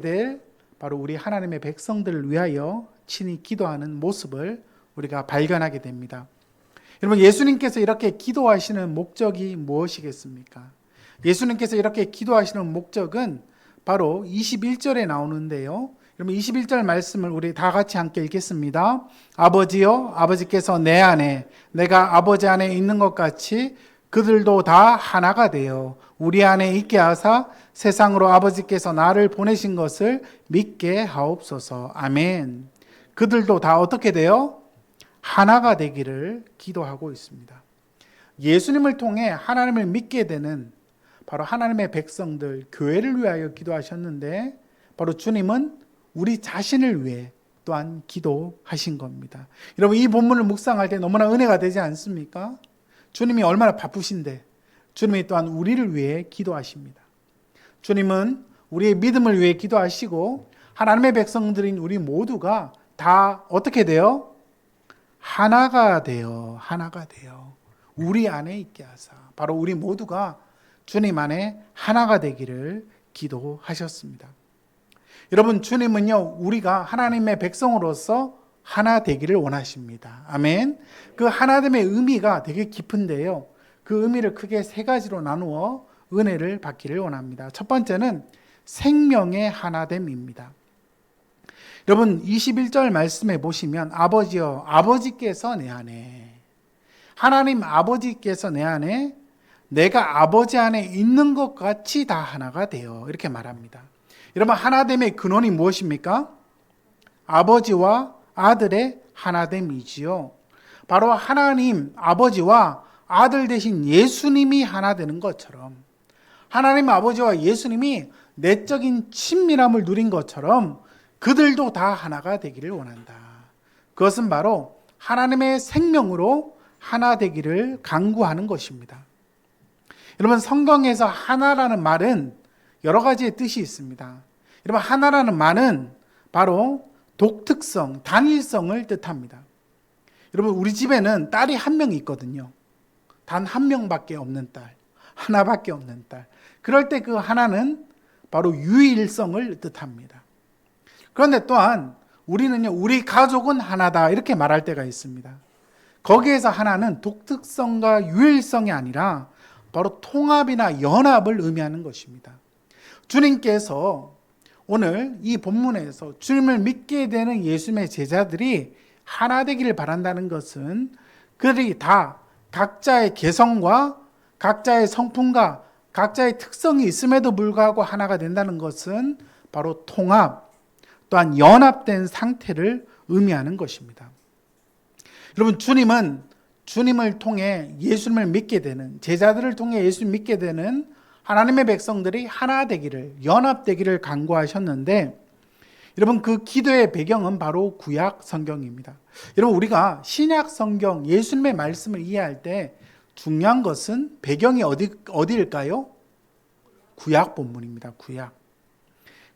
될 바로 우리 하나님의 백성들을 위하여 친히 기도하는 모습을 우리가 발견하게 됩니다. 여러분, 예수님께서 이렇게 기도하시는 목적이 무엇이겠습니까? 예수님께서 이렇게 기도하시는 목적은 바로 21절에 나오는데요. 여러분, 21절 말씀을 우리 다 같이 함께 읽겠습니다. 아버지여, 아버지께서 내 안에, 내가 아버지 안에 있는 것 같이 그들도 다 하나가 되어 우리 안에 있게 하사 세상으로 아버지께서 나를 보내신 것을 믿게 하옵소서. 아멘. 그들도 다 어떻게 돼요? 하나가 되기를 기도하고 있습니다. 예수님을 통해 하나님을 믿게 되는 바로 하나님의 백성들, 교회를 위하여 기도하셨는데 바로 주님은 우리 자신을 위해 또한 기도하신 겁니다. 여러분, 이 본문을 묵상할 때 너무나 은혜가 되지 않습니까? 주님이 얼마나 바쁘신데 주님이 또한 우리를 위해 기도하십니다. 주님은 우리의 믿음을 위해 기도하시고 하나님의 백성들인 우리 모두가 다 어떻게 돼요? 하나가 되어 우리 안에 있게 하사 바로 우리 모두가 주님 안에 하나가 되기를 기도하셨습니다. 여러분, 주님은요, 우리가 하나님의 백성으로서 하나 되기를 원하십니다. 아멘. 그 하나됨의 의미가 되게 깊은데요. 그 의미를 크게 세 가지로 나누어 은혜를 받기를 원합니다. 첫 번째는 생명의 하나됨입니다. 여러분, 21절 말씀에 보시면 아버지여, 아버지께서 내 안에, 하나님 아버지께서 내 안에, 내가 아버지 안에 있는 것 같이 다 하나가 되어 이렇게 말합니다. 여러분, 하나됨의 근원이 무엇입니까? 아버지와 아들의 하나됨이지요. 바로 하나님 아버지와 아들 되신 예수님이 하나 되는 것처럼, 하나님 아버지와 예수님이 내적인 친밀함을 누린 것처럼 그들도 다 하나가 되기를 원한다. 그것은 바로 하나님의 생명으로 하나 되기를 강구하는 것입니다. 여러분, 성경에서 하나라는 말은 여러 가지의 뜻이 있습니다. 여러분, 하나라는 말은 바로 독특성, 단일성을 뜻합니다. 여러분, 우리 집에는 딸이 한 명 있거든요. 단 한 명밖에 없는 딸, 하나밖에 없는 딸. 그럴 때 그 하나는 바로 유일성을 뜻합니다. 그런데 또한 우리는요, 우리 가족은 하나다 이렇게 말할 때가 있습니다. 거기에서 하나는 독특성과 유일성이 아니라 바로 통합이나 연합을 의미하는 것입니다. 주님께서 오늘 이 본문에서 주님을 믿게 되는 예수님의 제자들이 하나 되기를 바란다는 것은 그들이 다 각자의 개성과 각자의 성품과 각자의 특성이 있음에도 불구하고 하나가 된다는 것은 바로 통합, 또한 연합된 상태를 의미하는 것입니다. 여러분, 주님은 주님을 통해 예수님을 믿게 되는, 제자들을 통해 예수님을 믿게 되는 하나님의 백성들이 하나 되기를, 연합되기를 간구하셨는데, 여러분, 그 기도의 배경은 바로 구약 성경입니다. 여러분, 우리가 신약 성경, 예수님의 말씀을 이해할 때 중요한 것은 배경이 어디일까요? 구약 본문입니다. 구약.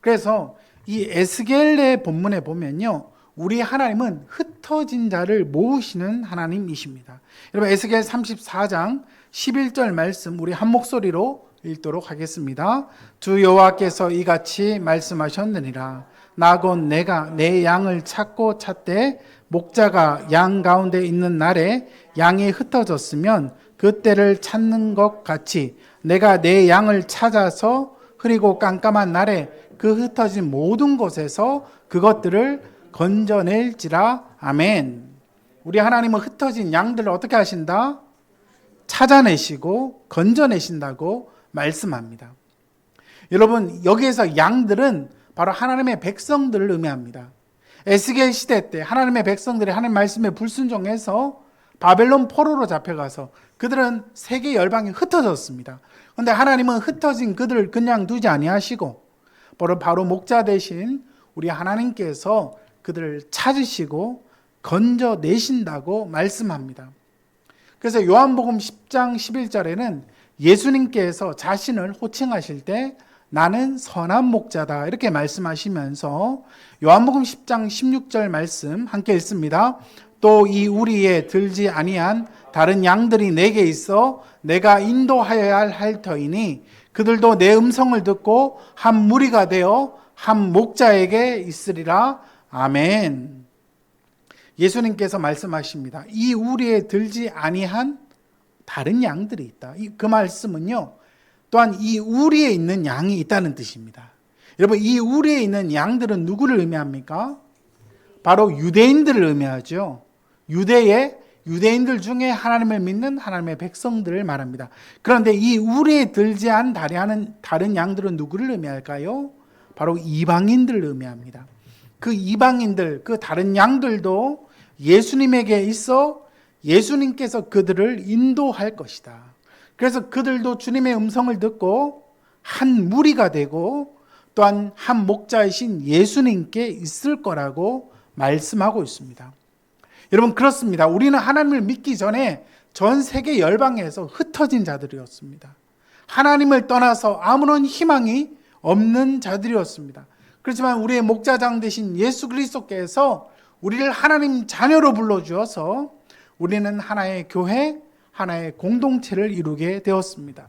그래서 이 에스겔의 본문에 보면요, 우리 하나님은 흩어진 자를 모으시는 하나님이십니다. 여러분, 에스겔 34장 11절 말씀 우리 한 목소리로 읽도록 하겠습니다. 주 여호와께서 이같이 말씀하셨느니라. 나 곧 내가 내 양을 찾고 찾되 목자가 양 가운데 있는 날에 양이 흩어졌으면 그때를 찾는 것 같이 내가 내 양을 찾아서 흐리고 깜깜한 날에 그 흩어진 모든 곳에서 그것들을 건져낼지라. 아멘. 우리 하나님은 흩어진 양들을 어떻게 하신다? 찾아내시고 건져내신다고 말씀합니다. 여러분, 여기에서 양들은 바로 하나님의 백성들을 의미합니다. 에스겔 시대 때 하나님의 백성들이 하나님 말씀에 불순종해서 바벨론 포로로 잡혀가서 그들은 세계 열방에 흩어졌습니다. 그런데 하나님은 흩어진 그들을 그냥 두지 아니하시고 바로 목자 대신 우리 하나님께서 그들을 찾으시고 건져내신다고 말씀합니다. 그래서 요한복음 10장 11절에는 예수님께서 자신을 호칭하실 때 나는 선한 목자다 이렇게 말씀하시면서 요한복음 10장 16절 말씀 함께 읽습니다. 또 이 우리에 들지 아니한 다른 양들이 내게 있어 내가 인도하여야 할 터이니 그들도 내 음성을 듣고 한 무리가 되어 한 목자에게 있으리라. 아멘. 예수님께서 말씀하십니다. 이 우리에 들지 아니한 다른 양들이 있다. 그 말씀은요, 또한 이 우리에 있는 양이 있다는 뜻입니다. 여러분, 이 우리에 있는 양들은 누구를 의미합니까? 바로 유대인들을 의미하죠. 유대인들 중에 하나님을 믿는 하나님의 백성들을 말합니다. 그런데 이 우리에 들지 않은 다른 양들은 누구를 의미할까요? 바로 이방인들을 의미합니다. 그 이방인들, 그 다른 양들도 예수님에게 있어 예수님께서 그들을 인도할 것이다. 그래서 그들도 주님의 음성을 듣고 한 무리가 되고 또한 한 목자이신 예수님께 있을 거라고 말씀하고 있습니다. 여러분, 그렇습니다. 우리는 하나님을 믿기 전에 전 세계 열방에서 흩어진 자들이었습니다. 하나님을 떠나서 아무런 희망이 없는 자들이었습니다. 그렇지만 우리의 목자장 되신 예수 그리스도께서 우리를 하나님 자녀로 불러주어서 우리는 하나의 교회, 하나의 공동체를 이루게 되었습니다.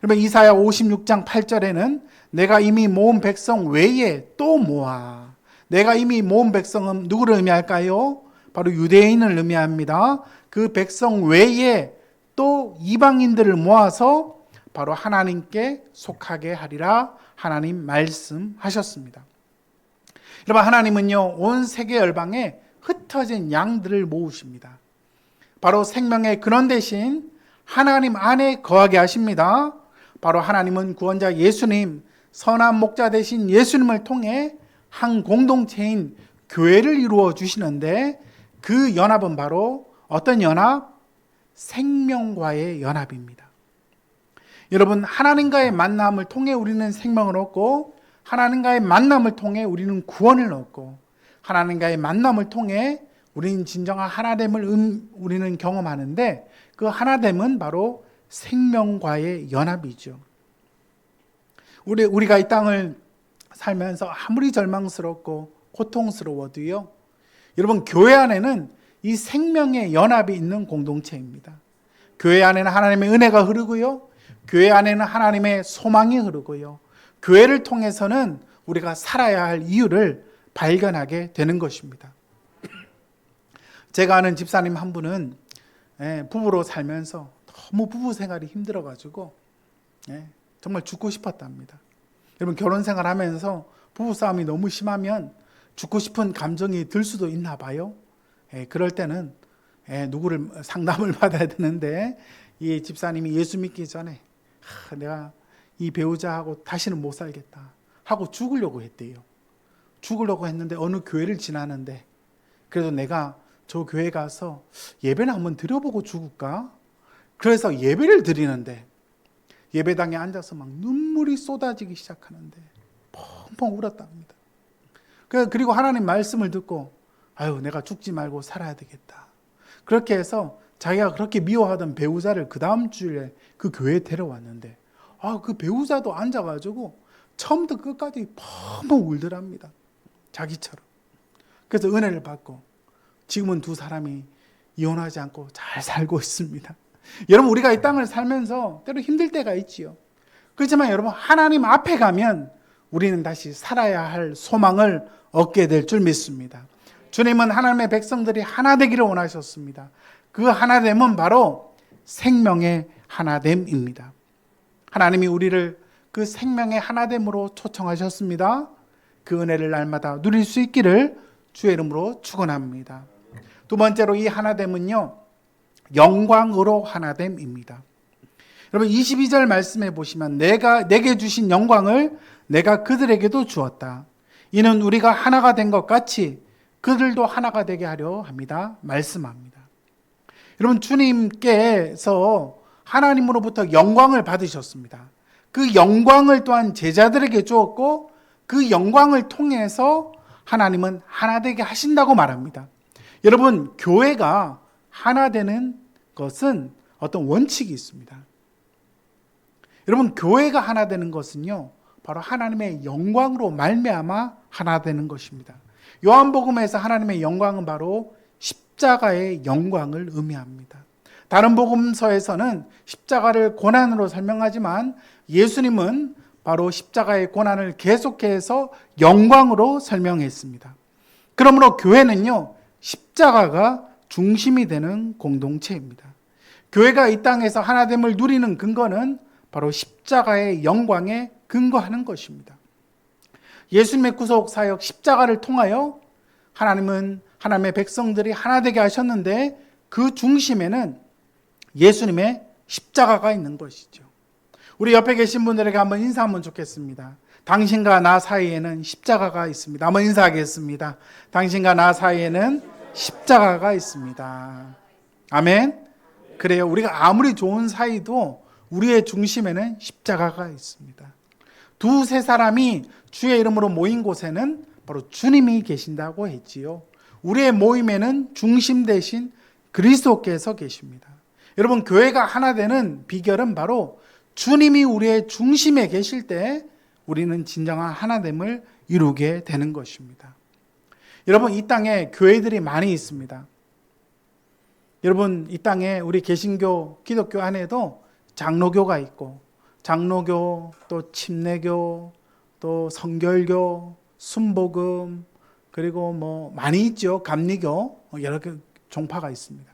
여러분, 이사야 56장 8절에는 내가 이미 모은 백성 외에 또 모아. 내가 이미 모은 백성은 누구를 의미할까요? 바로 유대인을 의미합니다. 그 백성 외에 또 이방인들을 모아서 바로 하나님께 속하게 하리라 하나님 말씀하셨습니다. 여러분, 하나님은요, 온 세계 열방에 흩어진 양들을 모으십니다. 바로 생명의 근원 대신 하나님 안에 거하게 하십니다. 바로 하나님은 구원자 예수님, 선한 목자 되신 예수님을 통해 한 공동체인 교회를 이루어 주시는데 그 연합은 바로 어떤 연합? 생명과의 연합입니다. 여러분, 하나님과의 만남을 통해 우리는 생명을 얻고 하나님과의 만남을 통해 우리는 구원을 얻고 하나님과의 만남을 통해 우리는 진정한 하나됨을 우리는 경험하는데 그 하나됨은 바로 생명과의 연합이죠. 우리가 이 땅을 살면서 아무리 절망스럽고 고통스러워도요, 여러분, 교회 안에는 이 생명의 연합이 있는 공동체입니다. 교회 안에는 하나님의 은혜가 흐르고요, 교회 안에는 하나님의 소망이 흐르고요, 교회를 통해서는 우리가 살아야 할 이유를 발견하게 되는 것입니다. 제가 아는 집사님 한 분은 부부로 살면서 너무 부부 생활이 힘들어가지고 정말 죽고 싶었답니다. 여러분, 결혼 생활하면서 부부 싸움이 너무 심하면 죽고 싶은 감정이 들 수도 있나 봐요. 그럴 때는 누구를 상담을 받아야 되는데 이 집사님이 예수 믿기 전에 내가 이 배우자하고 다시는 못 살겠다 하고 죽으려고 했대요. 죽으려고 했는데 어느 교회를 지나는데 그래도 내가 저 교회 가서 예배는 한번 드려보고 죽을까? 그래서 예배를 드리는데 예배당에 앉아서 막 눈물이 쏟아지기 시작하는데 펑펑 울었답니다. 그리고 하나님 말씀을 듣고 아유, 내가 죽지 말고 살아야 되겠다. 그렇게 해서 자기가 그렇게 미워하던 배우자를 그 다음 주일에 그 교회에 데려왔는데 그 배우자도 앉아가지고 처음부터 끝까지 펑펑 울더랍니다. 자기처럼. 그래서 은혜를 받고 지금은 두 사람이 이혼하지 않고 잘 살고 있습니다. 여러분, 우리가 이 땅을 살면서 때로 힘들 때가 있지요. 그렇지만 여러분, 하나님 앞에 가면 우리는 다시 살아야 할 소망을 얻게 될 줄 믿습니다. 주님은 하나님의 백성들이 하나 되기를 원하셨습니다. 그 하나됨은 바로 생명의 하나됨입니다. 하나님이 우리를 그 생명의 하나됨으로 초청하셨습니다. 그 은혜를 날마다 누릴 수 있기를 주의 이름으로 축원합니다. 두 번째로 이 하나됨은요, 영광으로 하나됨입니다. 여러분, 22절 말씀해 보시면 내게 주신 영광을 내가 그들에게도 주었다. 이는 우리가 하나가 된 것 같이 그들도 하나가 되게 하려 합니다. 말씀합니다. 여러분, 주님께서 하나님으로부터 영광을 받으셨습니다. 그 영광을 또한 제자들에게 주었고 그 영광을 통해서 하나님은 하나 되게 하신다고 말합니다. 여러분, 교회가 하나 되는 것은 어떤 원칙이 있습니다. 여러분, 교회가 하나 되는 것은요, 바로 하나님의 영광으로 말미암아 하나 되는 것입니다. 요한복음에서 하나님의 영광은 바로 십자가의 영광을 의미합니다. 다른 복음서에서는 십자가를 고난으로 설명하지만 예수님은 바로 십자가의 고난을 계속해서 영광으로 설명했습니다. 그러므로 교회는요, 십자가가 중심이 되는 공동체입니다. 교회가 이 땅에서 하나됨을 누리는 근거는 바로 십자가의 영광에 근거하는 것입니다. 예수님의 구속 사역 십자가를 통하여 하나님의 백성들이 하나 되게 하셨는데 그 중심에는 예수님의 십자가가 있는 것이죠. 우리 옆에 계신 분들에게 한번 인사하면 좋겠습니다. 당신과 나 사이에는 십자가가 있습니다. 한번 인사하겠습니다. 당신과 나 사이에는 십자가가 있습니다. 아멘. 그래요. 우리가 아무리 좋은 사이도 우리의 중심에는 십자가가 있습니다. 두세 사람이 주의 이름으로 모인 곳에는 바로 주님이 계신다고 했지요. 우리의 모임에는 중심 대신 그리스도께서 계십니다. 여러분, 교회가 하나 되는 비결은 바로 주님이 우리의 중심에 계실 때 우리는 진정한 하나됨을 이루게 되는 것입니다. 여러분, 이 땅에 교회들이 많이 있습니다. 여러분, 이 땅에 우리 개신교, 기독교 안에도 장로교가 있고, 장로교, 또 침례교, 또 성결교, 순복음, 그리고 뭐 많이 있죠. 감리교, 여러 개 종파가 있습니다.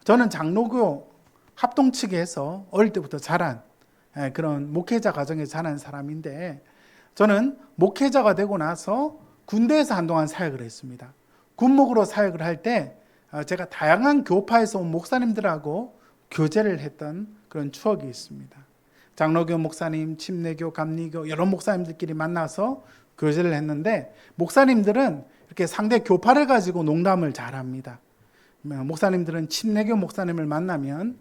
저는 장로교 합동 측에서 어릴 때부터 자란 그런 목회자 가정에 자란 사람인데, 저는 목회자가 되고 나서 군대에서 한동안 사역을 했습니다. 군목으로 사역을 할 때 제가 다양한 교파에서 온 목사님들하고 교제를 했던 그런 추억이 있습니다. 장로교 목사님, 침례교, 감리교 여러 목사님들끼리 만나서 교제를 했는데, 목사님들은 이렇게 상대 교파를 가지고 농담을 잘합니다. 목사님들은 침례교 목사님을 만나면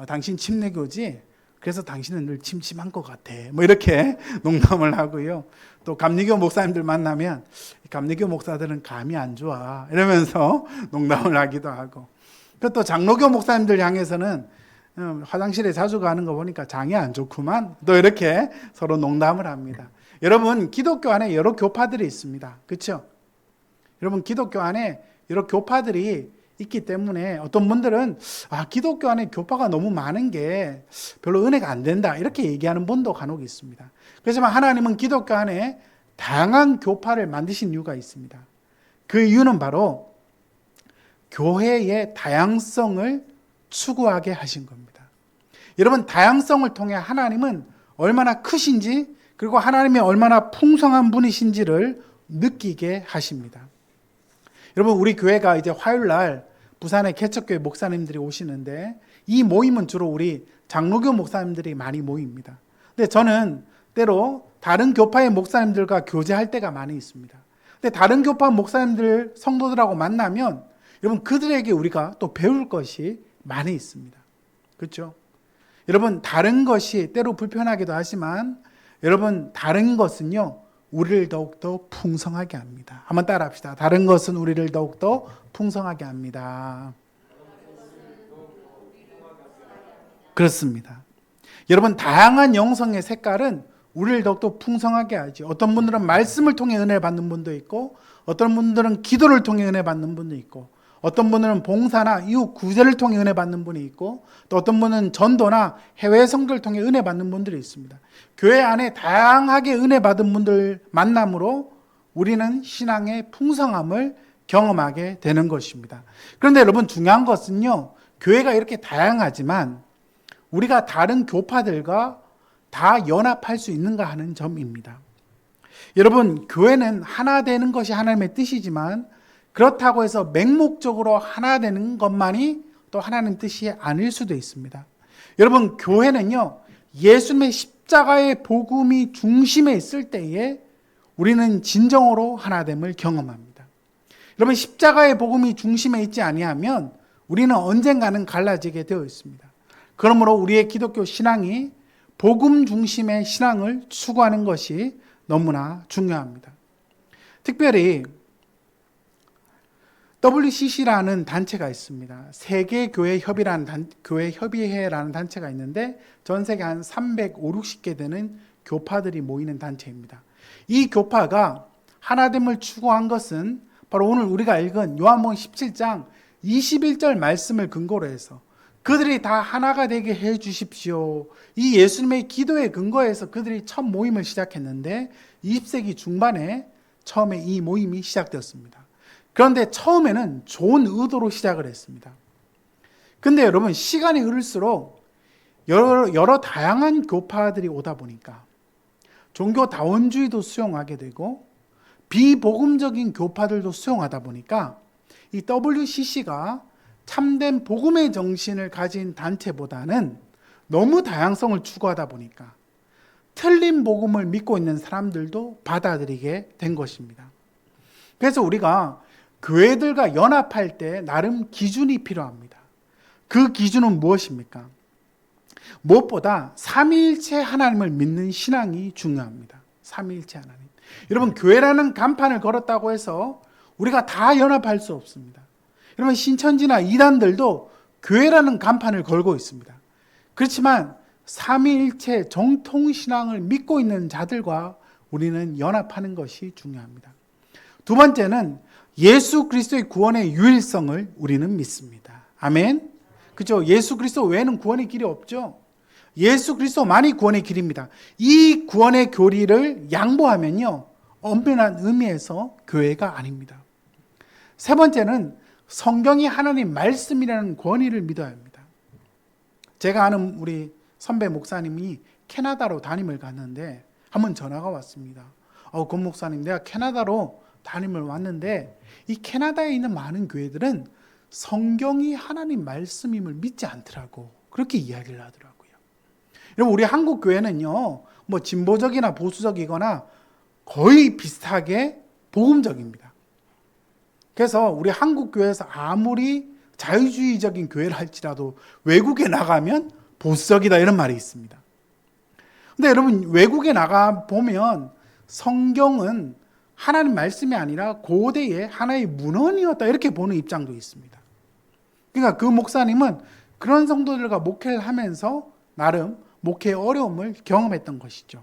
당신 침례교지? 그래서 당신은 늘 침침한 것 같아. 뭐 이렇게 농담을 하고요. 또 감리교 목사님들 만나면 감리교 목사들은 감이 안 좋아. 이러면서 농담을 하기도 하고. 또 장로교 목사님들 향해서는 화장실에 자주 가는 거 보니까 장이 안 좋구만. 또 이렇게 서로 농담을 합니다. 여러분, 기독교 안에 여러 교파들이 있습니다. 그렇죠? 여러분, 기독교 안에 여러 교파들이 있기 때문에 어떤 분들은 기독교 안에 교파가 너무 많은 게 별로 은혜가 안 된다 이렇게 얘기하는 분도 간혹 있습니다. 그렇지만 하나님은 기독교 안에 다양한 교파를 만드신 이유가 있습니다. 그 이유는 바로 교회의 다양성을 추구하게 하신 겁니다. 여러분, 다양성을 통해 하나님은 얼마나 크신지, 그리고 하나님이 얼마나 풍성한 분이신지를 느끼게 하십니다. 여러분, 우리 교회가 이제 화요일 날 부산의 개척교회 목사님들이 오시는데, 이 모임은 주로 우리 장로교 목사님들이 많이 모입니다. 근데 저는 때로 다른 교파의 목사님들과 교제할 때가 많이 있습니다. 근데 다른 교파 목사님들, 성도들하고 만나면 여러분, 그들에게 우리가 또 배울 것이 많이 있습니다. 그렇죠? 여러분, 다른 것이 때로 불편하기도 하지만 여러분, 다른 것은요, 우리를 더욱더 풍성하게 합니다. 한번 따라 합시다. 다른 것은 우리를 더욱더 풍성하게 합니다. 그렇습니다. 여러분, 다양한 영성의 색깔은 우리를 더욱더 풍성하게 하지. 어떤 분들은 말씀을 통해 은혜 받는 분도 있고, 어떤 분들은 기도를 통해 은혜 받는 분도 있고, 어떤 분들은 봉사나 이웃 구제를 통해 은혜 받는 분이 있고, 또 어떤 분은 전도나 해외 성도를 통해 은혜 받는 분들이 있습니다. 교회 안에 다양하게 은혜 받은 분들 만남으로 우리는 신앙의 풍성함을 경험하게 되는 것입니다. 그런데 여러분, 중요한 것은요, 교회가 이렇게 다양하지만 우리가 다른 교파들과 다 연합할 수 있는가 하는 점입니다. 여러분, 교회는 하나 되는 것이 하나님의 뜻이지만 그렇다고 해서 맹목적으로 하나 되는 것만이 또 하나님 뜻이 아닐 수도 있습니다. 여러분, 교회는요, 예수님의 십자가의 복음이 중심에 있을 때에 우리는 진정으로 하나됨을 경험합니다. 여러분, 십자가의 복음이 중심에 있지 아니하면 우리는 언젠가는 갈라지게 되어 있습니다. 그러므로 우리의 기독교 신앙이 복음 중심의 신앙을 추구하는 것이 너무나 중요합니다. 특별히 WCC라는 단체가 있습니다. 세계교회협의라는 교회협의회라는 단체가 있는데 전 세계 한 350개 되는 교파들이 모이는 단체입니다. 이 교파가 하나됨을 추구한 것은 바로 오늘 우리가 읽은 요한복음 17장 21절 말씀을 근거로 해서 그들이 다 하나가 되게 해 주십시오. 이 예수님의 기도에 근거해서 그들이 첫 모임을 시작했는데 20세기 중반에 처음에 이 모임이 시작되었습니다. 그런데 처음에는 좋은 의도로 시작을 했습니다. 근데 여러분, 시간이 흐를수록 여러 다양한 교파들이 오다 보니까 종교다원주의도 수용하게 되고 비복음적인 교파들도 수용하다 보니까 이 WCC가 참된 복음의 정신을 가진 단체보다는 너무 다양성을 추구하다 보니까 틀린 복음을 믿고 있는 사람들도 받아들이게 된 것입니다. 그래서 우리가 교회들과 연합할 때 나름 기준이 필요합니다. 그 기준은 무엇입니까? 무엇보다 삼위일체 하나님을 믿는 신앙이 중요합니다. 삼위일체 하나님. 여러분, 교회라는 간판을 걸었다고 해서 우리가 다 연합할 수 없습니다. 여러분, 신천지나 이단들도 교회라는 간판을 걸고 있습니다. 그렇지만 삼위일체 정통신앙을 믿고 있는 자들과 우리는 연합하는 것이 중요합니다. 두 번째는 예수 그리스도의 구원의 유일성을 우리는 믿습니다. 아멘. 그죠? 예수 그리스도 외에는 구원의 길이 없죠. 예수 그리스도만이 구원의 길입니다. 이 구원의 교리를 양보하면요, 엄연한 의미에서 교회가 아닙니다. 세 번째는 성경이 하나님 말씀이라는 권위를 믿어야 합니다. 제가 아는 우리 선배 목사님이 캐나다로 담임을 갔는데 한번 전화가 왔습니다. 권 목사님, 내가 캐나다로 담임을 왔는데 이 캐나다에 있는 많은 교회들은 성경이 하나님 말씀임을 믿지 않더라고. 그렇게 이야기를 하더라고요. 여러분, 우리 한국 교회는요, 뭐 진보적이나 보수적이거나 거의 비슷하게 복음적입니다. 그래서 우리 한국 교회에서 아무리 자유주의적인 교회를 할지라도 외국에 나가면 보수적이다, 이런 말이 있습니다. 근데 여러분, 외국에 나가 보면 성경은 하나님 말씀이 아니라 고대의 하나의 문헌이었다, 이렇게 보는 입장도 있습니다. 그러니까 그 목사님은 그런 성도들과 목회를 하면서 나름 목회의 어려움을 경험했던 것이죠.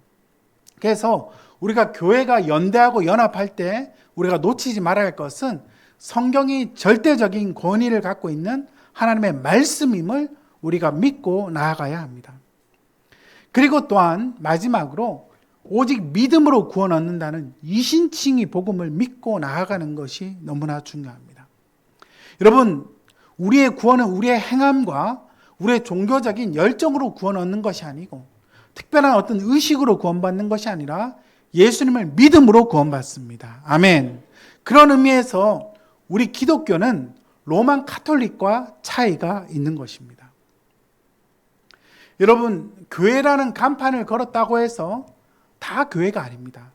그래서 우리가 교회가 연대하고 연합할 때 우리가 놓치지 말아야 할 것은 성경이 절대적인 권위를 갖고 있는 하나님의 말씀임을 우리가 믿고 나아가야 합니다. 그리고 또한 마지막으로 오직 믿음으로 구원 얻는다는 이신칭의 복음을 믿고 나아가는 것이 너무나 중요합니다. 여러분, 우리의 구원은 우리의 행함과 우리의 종교적인 열정으로 구원 얻는 것이 아니고 특별한 어떤 의식으로 구원받는 것이 아니라 예수님을 믿음으로 구원받습니다. 아멘. 그런 의미에서 우리 기독교는 로만 카톨릭과 차이가 있는 것입니다. 여러분, 교회라는 간판을 걸었다고 해서 다 교회가 아닙니다.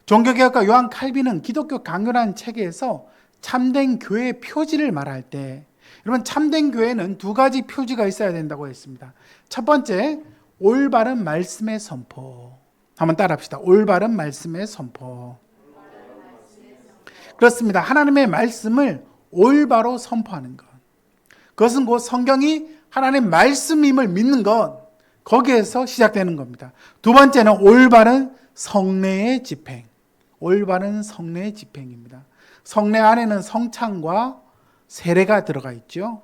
종교개혁가 요한 칼빈은 기독교 강요라는 책에서 참된 교회의 표지를 말할 때, 여러분, 참된 교회는 두 가지 표지가 있어야 된다고 했습니다. 첫 번째, 올바른 말씀의 선포. 한번 따라합시다. 올바른 말씀의 선포. 그렇습니다. 하나님의 말씀을 올바로 선포하는 것. 그것은 곧 성경이 하나님의 말씀임을 믿는 것. 거기에서 시작되는 겁니다. 두 번째는 올바른 성례의 집행. 올바른 성례의 집행입니다. 성례 안에는 성찬과 세례가 들어가 있죠.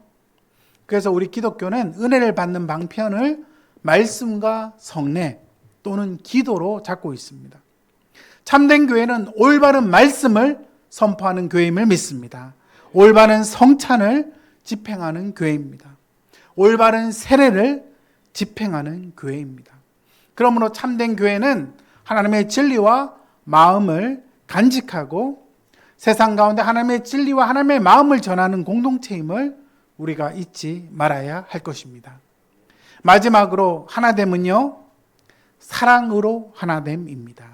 그래서 우리 기독교는 은혜를 받는 방편을 말씀과 성례 또는 기도로 잡고 있습니다. 참된 교회는 올바른 말씀을 선포하는 교회임을 믿습니다. 올바른 성찬을 집행하는 교회입니다. 올바른 세례를 집행하는 교회입니다. 그러므로 참된 교회는 하나님의 진리와 마음을 간직하고 세상 가운데 하나님의 진리와 하나님의 마음을 전하는 공동체임을 우리가 잊지 말아야 할 것입니다. 마지막으로 하나됨은요, 사랑으로 하나됨입니다.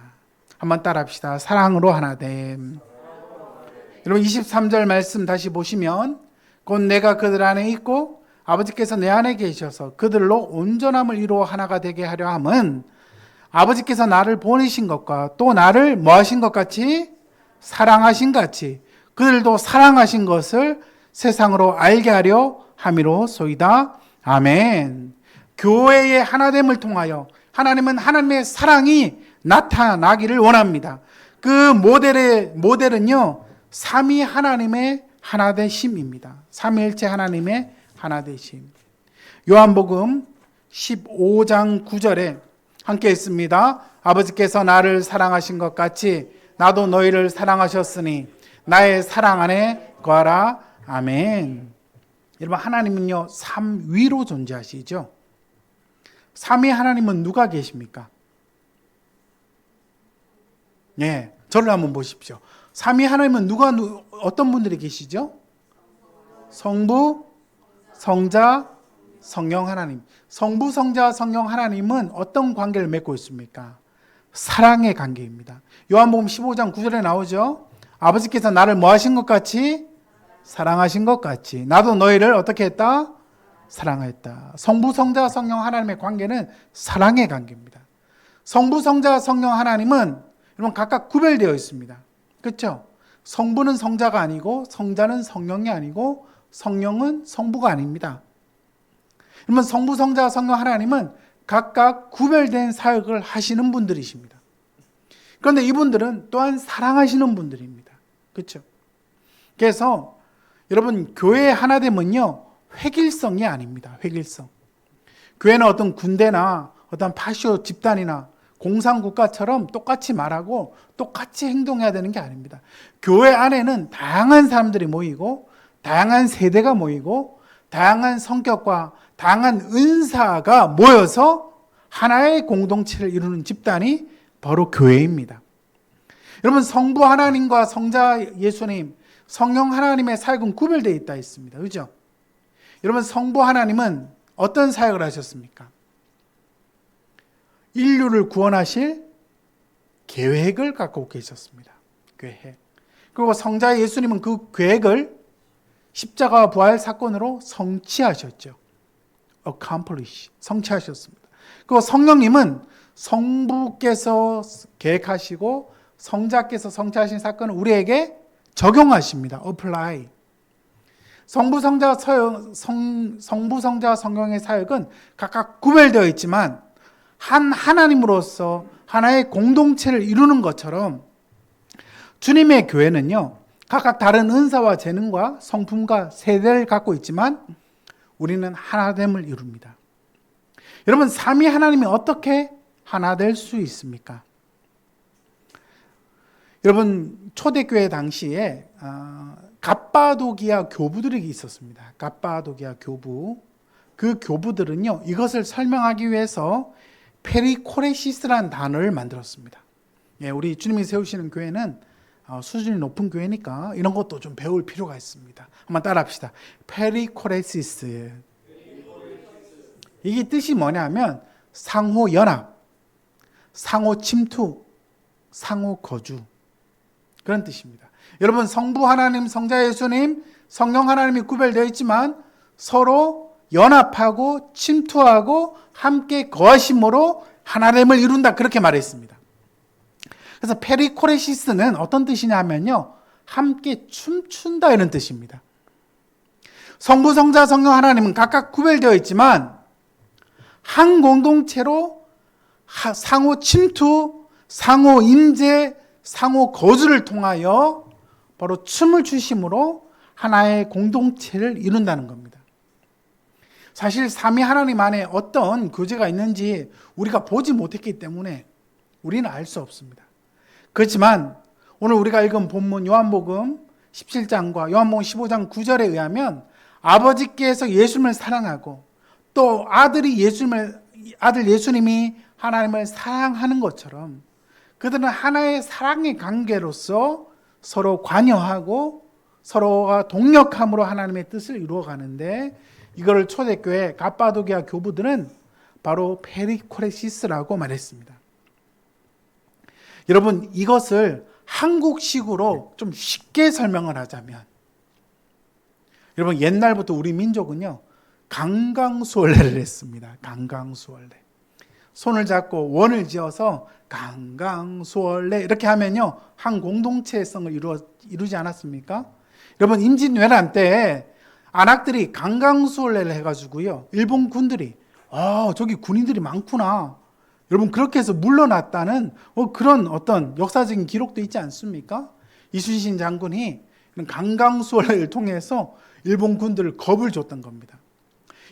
한번 따라합시다. 사랑으로 하나됨. 여러분, 23절 말씀 다시 보시면 곧 내가 그들 안에 있고 아버지께서 내 안에 계셔서 그들로 온전함을 이루어 하나가 되게 하려 함은 아버지께서 나를 보내신 것과 또 나를 뭐 하신 것 같이? 사랑하신 같이 그들도 사랑하신 것을 세상으로 알게 하려 함이로소이다. 아멘. 교회의 하나됨을 통하여 하나님은 하나님의 사랑이 나타나기를 원합니다. 그 모델은요, 삼위 하나님의 하나되심입니다. 삼위일체 하나님의 하나되심. 요한복음 15장 9절에 함께 있습니다. 아버지께서 나를 사랑하신 것 같이 나도 너희를 사랑하셨으니 나의 사랑 안에 거하라. 아멘. 여러분, 하나님은요, 삼위로 존재하시죠. 삼위 하나님은 누가 계십니까? 예, 저를 한번 보십시오. 삼위 하나님은 어떤 분들이 계시죠? 성부, 성자, 성령 하나님. 성부, 성자, 성령 하나님은 어떤 관계를 맺고 있습니까? 사랑의 관계입니다. 요한복음 15장 9절에 나오죠. 아버지께서 나를 뭐 하신 것 같이? 사랑하신 것 같이 나도 너희를 어떻게 했다? 사랑했다. 성부, 성자, 성령 하나님의 관계는 사랑의 관계입니다. 성부, 성자, 성령 하나님은 여러분 각각 구별되어 있습니다. 그렇죠? 성부는 성자가 아니고 성자는 성령이 아니고 성령은 성부가 아닙니다. 그러면 성부, 성자, 성령 하나님은 각각 구별된 사역을 하시는 분들이십니다. 그런데 이분들은 또한 사랑하시는 분들입니다. 그렇죠? 그래서 여러분, 교회의 하나됨은요, 획일성이 아닙니다. 획일성. 교회는 어떤 군대나 어떤 파쇼 집단이나 공산국가처럼 똑같이 말하고 똑같이 행동해야 되는 게 아닙니다. 교회 안에는 다양한 사람들이 모이고 다양한 세대가 모이고 다양한 성격과 다양한 은사가 모여서 하나의 공동체를 이루는 집단이 바로 교회입니다. 여러분, 성부 하나님과 성자 예수님, 성령 하나님의 사역은 구별되어 있다 했습니다. 그렇죠? 여러분, 성부 하나님은 어떤 사역을 하셨습니까? 인류를 구원하실 계획을 갖고 계셨습니다. 계획. 그리고 성자 예수님은 그 계획을 십자가와 부활 사건으로 성취하셨죠. accomplish, 성취하셨습니다. 그리고 성령님은 성부께서 계획하시고 성자께서 성취하신 사건을 우리에게 적용하십니다. apply. 성부, 성자, 성령의 사역은 각각 구별되어 있지만 한 하나님으로서 하나의 공동체를 이루는 것처럼 주님의 교회는요, 각각 다른 은사와 재능과 성품과 세대를 갖고 있지만 우리는 하나됨을 이룹니다. 여러분, 삼위 하나님이 어떻게 하나 될 수 있습니까? 여러분, 초대교회 당시에 갑바도기아 교부들이 있었습니다. 갑바도기아 교부. 그 교부들은요, 이것을 설명하기 위해서 페리코레시스라는 단어를 만들었습니다. 예, 우리 주님이 세우시는 교회는 수준이 높은 교회니까 이런 것도 좀 배울 필요가 있습니다. 한번 따라합시다. 페리코레시스. 이게 뜻이 뭐냐면 상호 연합, 상호 침투, 상호 거주, 그런 뜻입니다. 여러분, 성부 하나님, 성자 예수님, 성령 하나님이 구별되어 있지만 서로 연합하고 침투하고 함께 거하심으로 하나됨을 이룬다, 그렇게 말했습니다. 그래서 페리코레시스는 어떤 뜻이냐 하면요, 함께 춤춘다, 이런 뜻입니다. 성부, 성자, 성령 하나님은 각각 구별되어 있지만 한 공동체로 상호 침투, 상호 임재, 상호 거주를 통하여 바로 춤을 추심으로 하나의 공동체를 이룬다는 겁니다. 사실 삼위 하나님 안에 어떤 교제가 있는지 우리가 보지 못했기 때문에 우리는 알 수 없습니다. 그렇지만 오늘 우리가 읽은 본문 요한복음 17장과 요한복음 15장 9절에 의하면 아버지께서 예수님을 사랑하고 또 아들 예수님이 하나님을 사랑하는 것처럼 그들은 하나의 사랑의 관계로서 서로 관여하고 서로가 동력함으로 하나님의 뜻을 이루어가는데, 이거를 초대교회 갑바도기아 교부들은 바로 페리코레시스라고 말했습니다. 여러분, 이것을 한국식으로 좀 쉽게 설명을 하자면, 여러분, 옛날부터 우리 민족은요, 강강수월래를 했습니다. 강강수월래. 손을 잡고 원을 지어서 강강수월래 이렇게 하면요, 한 공동체성을 이루지 않았습니까? 여러분, 임진왜란 때 안악들이 강강수월래를 해가지고요, 일본 군들이 저기 군인들이 많구나, 여러분, 그렇게 해서 물러났다는 그런 어떤 역사적인 기록도 있지 않습니까? 이순신 장군이 강강수월래를 통해서 일본 군들을 겁을 줬던 겁니다.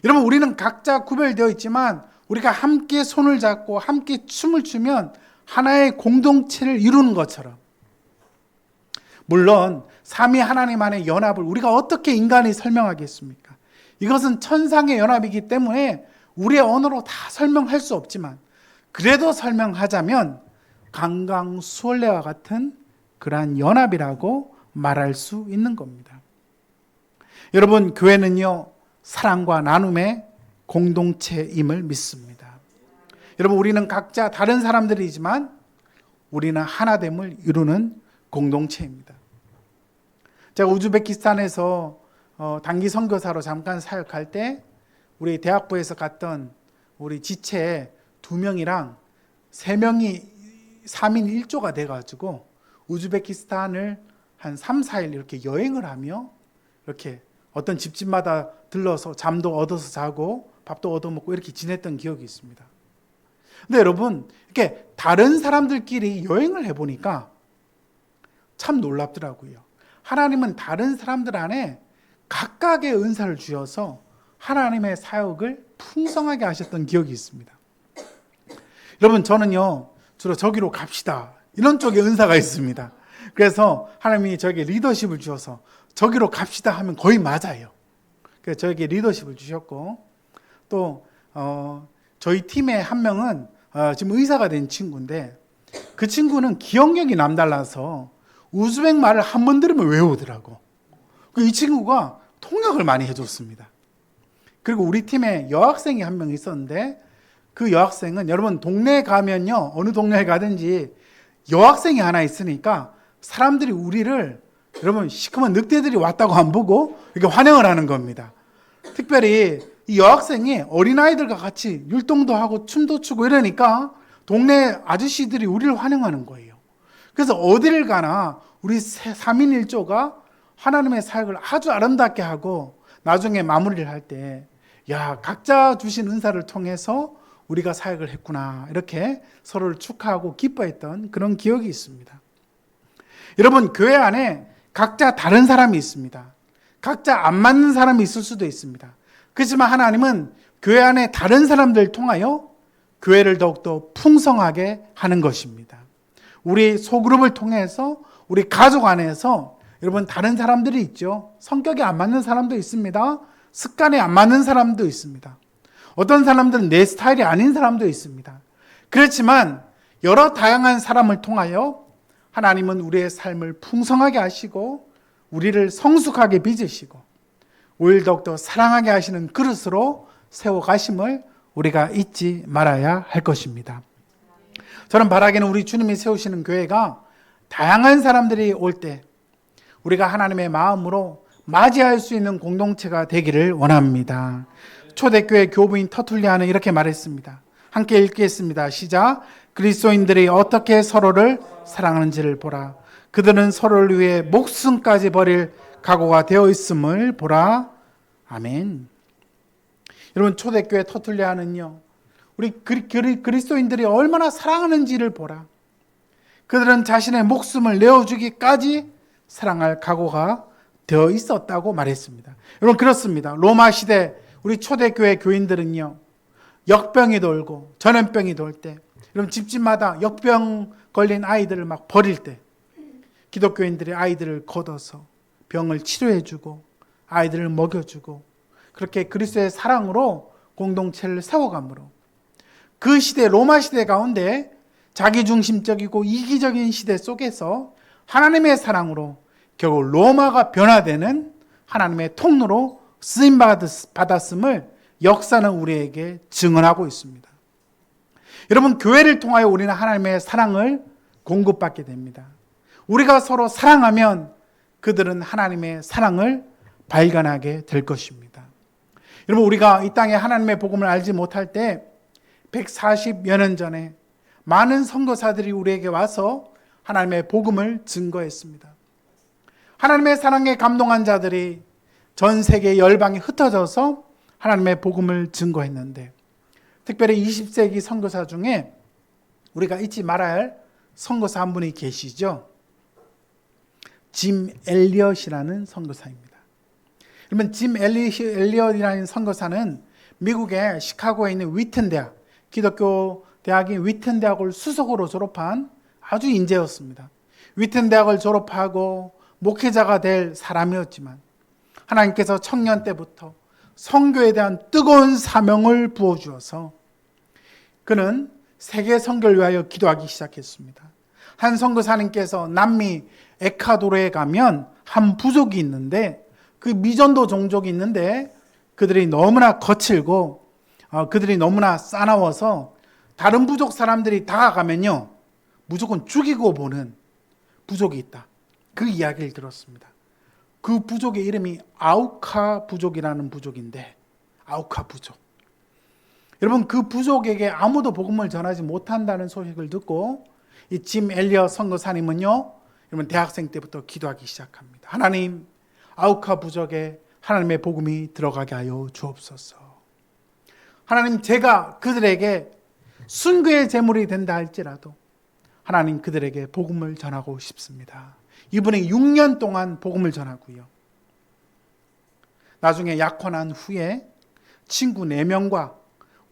여러분, 우리는 각자 구별되어 있지만 우리가 함께 손을 잡고 함께 춤을 추면 하나의 공동체를 이루는 것처럼, 물론 삼위 하나님 안의 연합을 우리가 어떻게 인간이 설명하겠습니까? 이것은 천상의 연합이기 때문에 우리의 언어로 다 설명할 수 없지만, 그래도 설명하자면 강강수월래와 같은 그러한 연합이라고 말할 수 있는 겁니다. 여러분, 교회는요, 사랑과 나눔의 공동체임을 믿습니다. 여러분, 우리는 각자 다른 사람들이지만 우리는 하나됨을 이루는 공동체입니다. 제가 우즈베키스탄에서 단기 선교사로 잠깐 사역할 때 우리 대학부에서 갔던 우리 지체 2명이랑 3명이 3인 1조가 돼가지고 우즈베키스탄을 한 3, 4일 이렇게 여행을 하며 이렇게 어떤 집집마다 들러서 잠도 얻어서 자고 밥도 얻어먹고 이렇게 지냈던 기억이 있습니다. 근데 여러분, 이렇게 다른 사람들끼리 여행을 해보니까 참 놀랍더라고요. 하나님은 다른 사람들 안에 각각의 은사를 주셔서 하나님의 사역을 풍성하게 하셨던 기억이 있습니다. 여러분, 저는요, 주로 저기로 갑시다, 이런 쪽에 은사가 있습니다. 그래서 하나님이 저에게 리더십을 주셔서 저기로 갑시다 하면 거의 맞아요. 그래서 저에게 리더십을 주셨고, 또 저희 팀의 한 명은 지금 의사가 된 친구인데, 그 친구는 기억력이 남달라서 우즈벡 말을 한 번 들으면 외우더라고. 이 친구가 통역을 많이 해줬습니다. 그리고 우리 팀에 여학생이 한 명 있었는데, 그 여학생은 여러분, 동네에 가면요, 어느 동네에 가든지 여학생이 하나 있으니까 사람들이 우리를, 여러분, 시커먼 늑대들이 왔다고 안 보고 이렇게 환영을 하는 겁니다. 특별히 이 여학생이 어린아이들과 같이 율동도 하고 춤도 추고 이러니까 동네 아저씨들이 우리를 환영하는 거예요. 그래서 어디를 가나 우리 3인 1조가 하나님의 사역을 아주 아름답게 하고 나중에 마무리를 할 때, 야, 각자 주신 은사를 통해서 우리가 사역을 했구나, 이렇게 서로를 축하하고 기뻐했던 그런 기억이 있습니다. 여러분, 교회 안에 각자 다른 사람이 있습니다. 각자 안 맞는 사람이 있을 수도 있습니다. 그렇지만 하나님은 교회 안에 다른 사람들을 통하여 교회를 더욱더 풍성하게 하는 것입니다. 우리 소그룹을 통해서 우리 가족 안에서 여러분, 다른 사람들이 있죠. 성격이 안 맞는 사람도 있습니다. 습관이 안 맞는 사람도 있습니다. 어떤 사람들은 내 스타일이 아닌 사람도 있습니다. 그렇지만 여러 다양한 사람을 통하여 하나님은 우리의 삶을 풍성하게 하시고 우리를 성숙하게 빚으시고 오히려 더욱더 사랑하게 하시는 그릇으로 세워가심을 우리가 잊지 말아야 할 것입니다. 저는 바라기는 우리 주님이 세우시는 교회가 다양한 사람들이 올 때 우리가 하나님의 마음으로 맞이할 수 있는 공동체가 되기를 원합니다. 초대교회 교부인 터툴리아는 이렇게 말했습니다. 함께 읽겠습니다. 시작. 그리스도인들이 어떻게 서로를 사랑하는지를 보라. 그들은 서로를 위해 목숨까지 버릴 각오가 되어 있음을 보라. 아멘. 여러분, 초대교회 터툴리아는요, 우리 그리스도인들이 얼마나 사랑하는지를 보라. 그들은 자신의 목숨을 내어주기까지 사랑할 각오가 되어 있었다고 말했습니다. 여러분, 그렇습니다. 로마 시대 우리 초대교회 교인들은요, 역병이 돌고 전염병이 돌 때, 여러분, 집집마다 역병 걸린 아이들을 막 버릴 때 기독교인들이 아이들을 걷어서 병을 치료해주고 아이들을 먹여주고 그렇게 그리스도의 사랑으로 공동체를 세워가므로 그 시대, 로마 시대 가운데 자기중심적이고 이기적인 시대 속에서 하나님의 사랑으로 결국 로마가 변화되는 하나님의 통로로 쓰임받았음을 역사는 우리에게 증언하고 있습니다. 여러분, 교회를 통하여 우리는 하나님의 사랑을 공급받게 됩니다. 우리가 서로 사랑하면 그들은 하나님의 사랑을 발견하게 될 것입니다. 여러분, 우리가 이 땅에 하나님의 복음을 알지 못할 때 140여 년 전에 많은 선교사들이 우리에게 와서 하나님의 복음을 증거했습니다. 하나님의 사랑에 감동한 자들이 전 세계 열방에 흩어져서 하나님의 복음을 증거했는데, 특별히 20세기 선교사 중에 우리가 잊지 말아야 할 선교사 한 분이 계시죠. 짐 엘리엇이라는 선교사입니다. 그러면 짐 엘리엇이라는 선교사는 미국의 시카고에 있는 위튼 대학, 기독교 대학인 위튼 대학을 수석으로 졸업한 아주 인재였습니다. 위튼 대학을 졸업하고 목회자가 될 사람이었지만 하나님께서 청년 때부터 선교에 대한 뜨거운 사명을 부어주어서 그는 세계 선교를 위하여 기도하기 시작했습니다. 한 선교사님께서 남미 에콰도르에 가면 한 부족이 있는데, 그 미전도 종족이 있는데 그들이 너무나 거칠고 그들이 너무나 싸나워서 다른 부족 사람들이 다가가면요 무조건 죽이고 보는 부족이 있다. 그 이야기를 들었습니다. 그 부족의 이름이 아우카 부족이라는 부족인데, 아우카 부족. 여러분, 그 부족에게 아무도 복음을 전하지 못한다는 소식을 듣고 이 짐 엘리엇 선교사님은요, 여러분 대학생 때부터 기도하기 시작합니다. 하나님, 아우카 부족에 하나님의 복음이 들어가게 하여 주옵소서. 하나님, 제가 그들에게 순교의 제물이 된다 할지라도 하나님 그들에게 복음을 전하고 싶습니다. 이분이 6년 동안 복음을 전하고요. 나중에 약혼한 후에 친구 4명과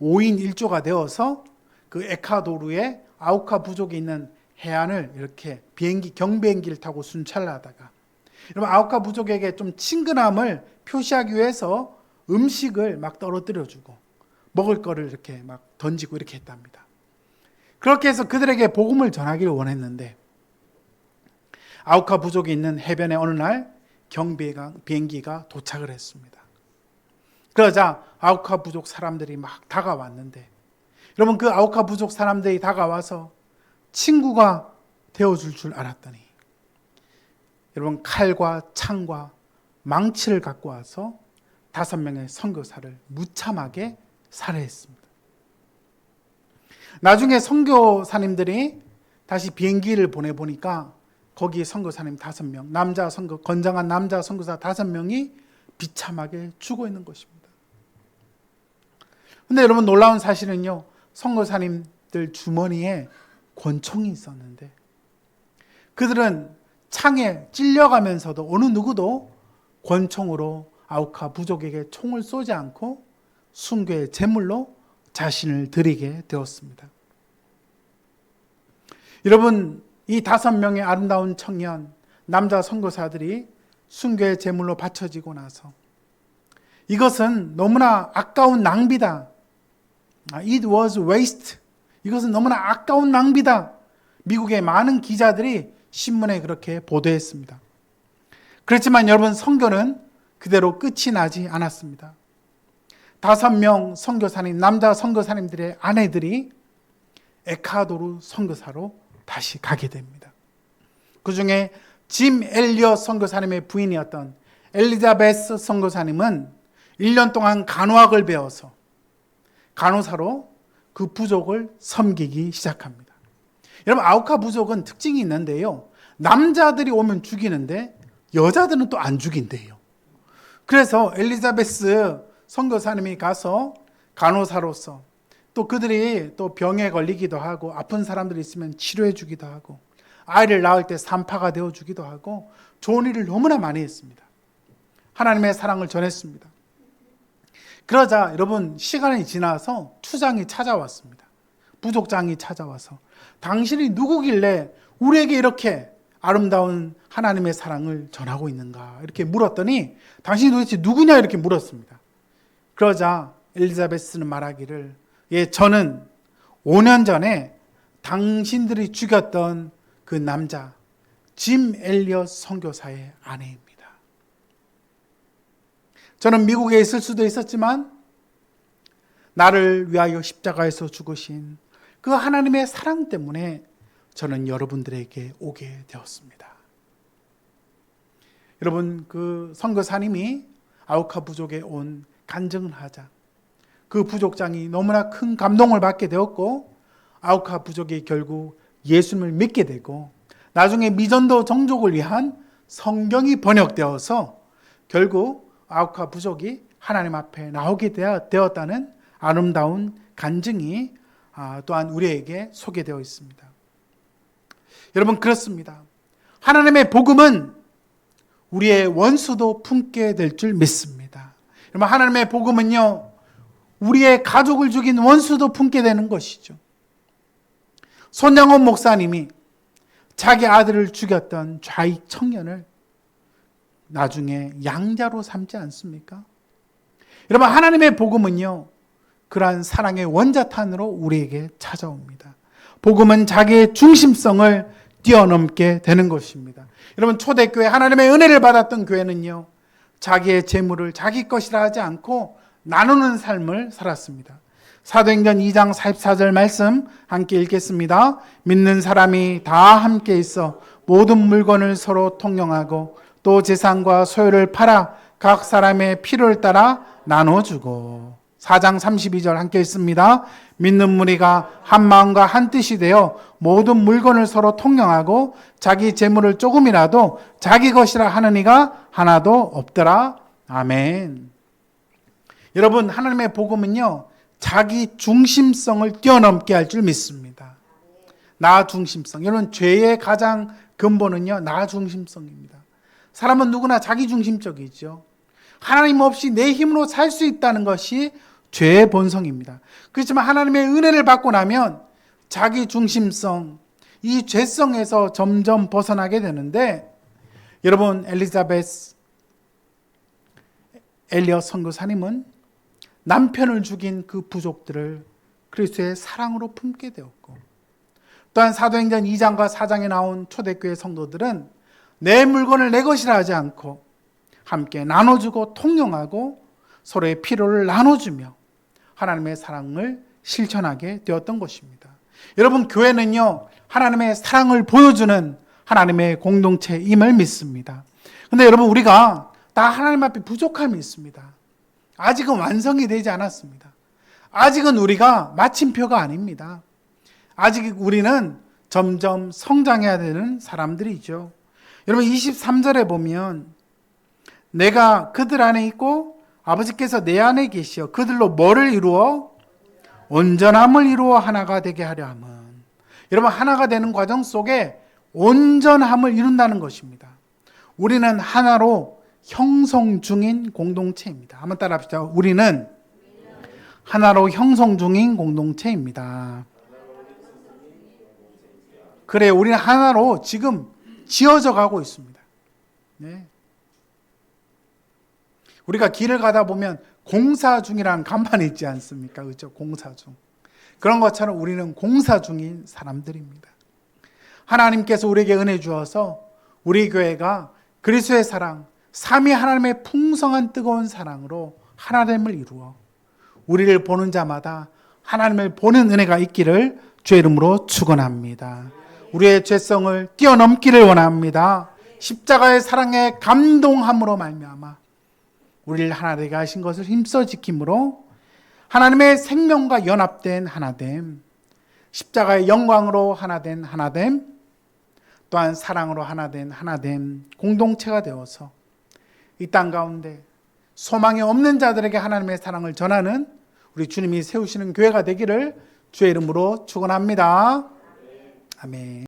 5인 1조가 되어서 그 에콰도르의 아우카 부족에 있는 해안을 이렇게 경비행기를 타고 순찰하다가, 여러분 아우카 부족에게 좀 친근함을 표시하기 위해서 음식을 막 떨어뜨려주고 먹을 거를 이렇게 막 던지고 이렇게 했답니다. 그렇게 해서 그들에게 복음을 전하기를 원했는데, 아우카 부족이 있는 해변에 어느 날 비행기가 도착을 했습니다. 그러자 아우카 부족 사람들이 막 다가왔는데, 여러분 그 아우카 부족 사람들이 다가와서 친구가 되어줄 줄 알았더니 여러분 칼과 창과 망치를 갖고 와서 5명의 선교사를 무참하게 살해했습니다. 나중에 선교사님들이 다시 비행기를 보내보니까 거기 선교사님 5명, 건장한 남자 선교사 5명이 비참하게 죽어 있는 것입니다. 근데 여러분 놀라운 사실은요, 선교사님들 주머니에 권총이 있었는데 그들은 창에 찔려가면서도 어느 누구도 권총으로 아우카 부족에게 총을 쏘지 않고 순교의 제물로 자신을 드리게 되었습니다. 여러분, 이 5명의 아름다운 청년 남자 선교사들이 순교의 제물로 바쳐지고 나서 이것은 너무나 아까운 낭비다. It was waste. 이것은 너무나 아까운 낭비다. 미국의 많은 기자들이 신문에 그렇게 보도했습니다. 그렇지만 여러분, 선교는 그대로 끝이 나지 않았습니다. 5명 선교사님, 남자 선교사님들의 아내들이 에콰도르 선교사로 다시 가게 됩니다. 그 중에 짐 엘리엇 선교사님의 부인이었던 엘리자베스 선교사님은 1년 동안 간호학을 배워서 간호사로 그 부족을 섬기기 시작합니다. 여러분, 아우카 부족은 특징이 있는데요, 남자들이 오면 죽이는데 여자들은 또 안 죽인대요. 그래서 엘리자베스 선교사님이 가서 간호사로서 또 그들이 또 병에 걸리기도 하고 아픈 사람들이 있으면 치료해 주기도 하고 아이를 낳을 때 산파가 되어 주기도 하고 좋은 일을 너무나 많이 했습니다. 하나님의 사랑을 전했습니다. 그러자 여러분, 시간이 지나서 투장이 찾아왔습니다. 부족장이 찾아와서 당신이 누구길래 우리에게 이렇게 아름다운 하나님의 사랑을 전하고 있는가 이렇게 물었더니 당신이 도대체 누구냐 이렇게 물었습니다. 그러자 엘리자베스는 말하기를, 예, 저는 5년 전에 당신들이 죽였던 그 남자 짐 엘리엇 선교사의 아내입니다. 저는 미국에 있을 수도 있었지만 나를 위하여 십자가에서 죽으신 그 하나님의 사랑 때문에 저는 여러분들에게 오게 되었습니다. 여러분, 그 선교사님이 아우카 부족에 온 간증을 하자 그 부족장이 너무나 큰 감동을 받게 되었고, 아우카 부족이 결국 예수님을 믿게 되고 나중에 미전도 종족을 위한 성경이 번역되어서 결국 아우카 부족이 하나님 앞에 나오게 되었다는 아름다운 간증이 또한 우리에게 소개되어 있습니다. 여러분, 그렇습니다. 하나님의 복음은 우리의 원수도 품게 될 줄 믿습니다. 여러분, 하나님의 복음은요, 우리의 가족을 죽인 원수도 품게 되는 것이죠. 손양원 목사님이 자기 아들을 죽였던 좌익 청년을 나중에 양자로 삼지 않습니까? 여러분, 하나님의 복음은요, 그러한 사랑의 원자탄으로 우리에게 찾아옵니다. 복음은 자기의 중심성을 뛰어넘게 되는 것입니다. 여러분, 초대교회 하나님의 은혜를 받았던 교회는요, 자기의 재물을 자기 것이라 하지 않고 나누는 삶을 살았습니다. 사도행전 2장 44절 말씀 함께 읽겠습니다. 믿는 사람이 다 함께 있어 모든 물건을 서로 통용하고 또 재산과 소유를 팔아 각 사람의 필요를 따라 나눠주고. 4장 32절 함께 읽습니다. 믿는 무리가 한 마음과 한 뜻이 되어 모든 물건을 서로 통용하고 자기 재물을 조금이라도 자기 것이라 하는 이가 하나도 없더라. 아멘. 여러분, 하나님의 복음은요, 자기 중심성을 뛰어넘게 할 줄 믿습니다. 나 중심성. 여러분, 죄의 가장 근본은요, 나 중심성입니다. 사람은 누구나 자기 중심적이죠. 하나님 없이 내 힘으로 살 수 있다는 것이 죄의 본성입니다. 그렇지만 하나님의 은혜를 받고 나면 자기 중심성, 이 죄성에서 점점 벗어나게 되는데, 여러분, 엘리자베스 엘리엇 선교사님은 남편을 죽인 그 부족들을 그리스도의 사랑으로 품게 되었고, 또한 사도행전 2장과 4장에 나온 초대교회 성도들은 내 물건을 내 것이라 하지 않고 함께 나눠주고 통용하고 서로의 필요를 나눠주며 하나님의 사랑을 실천하게 되었던 것입니다. 여러분, 교회는요, 하나님의 사랑을 보여주는 하나님의 공동체임을 믿습니다. 그런데 여러분, 우리가 다 하나님 앞에 부족함이 있습니다. 아직은 완성이 되지 않았습니다. 아직은 우리가 마침표가 아닙니다. 아직 우리는 점점 성장해야 되는 사람들이죠. 여러분, 23절에 보면 내가 그들 안에 있고 아버지께서 내 안에 계시어 그들로 뭐를 이루어? 온전함을 이루어 하나가 되게 하려 함은. 여러분, 하나가 되는 과정 속에 온전함을 이룬다는 것입니다. 우리는 하나로 형성 중인 공동체입니다. 한번 따라 합시다. 우리는 하나로 형성 중인 공동체입니다. 그래, 우리는 하나로 지금 지어져 가고 있습니다. 네. 우리가 길을 가다 보면 공사 중이라는 간판이 있지 않습니까? 그렇죠? 공사 중. 그런 것처럼 우리는 공사 중인 사람들입니다. 하나님께서 우리에게 은혜 주어서 우리 교회가 그리스도의 사랑, 삼위 하나님의 풍성한 뜨거운 사랑으로 하나됨을 이루어 우리를 보는 자마다 하나님을 보는 은혜가 있기를 주의 이름으로 축원합니다. 우리의 죄성을 뛰어넘기를 원합니다. 십자가의 사랑에 감동함으로 말미암아 우리를 하나 되게 하신 것을 힘써 지킴으로 하나님의 생명과 연합된 하나됨, 십자가의 영광으로 하나된 하나됨, 또한 사랑으로 하나된 하나됨 공동체가 되어서 이 땅 가운데 소망이 없는 자들에게 하나님의 사랑을 전하는 우리 주님이 세우시는 교회가 되기를 주의 이름으로 축원합니다. 아멘.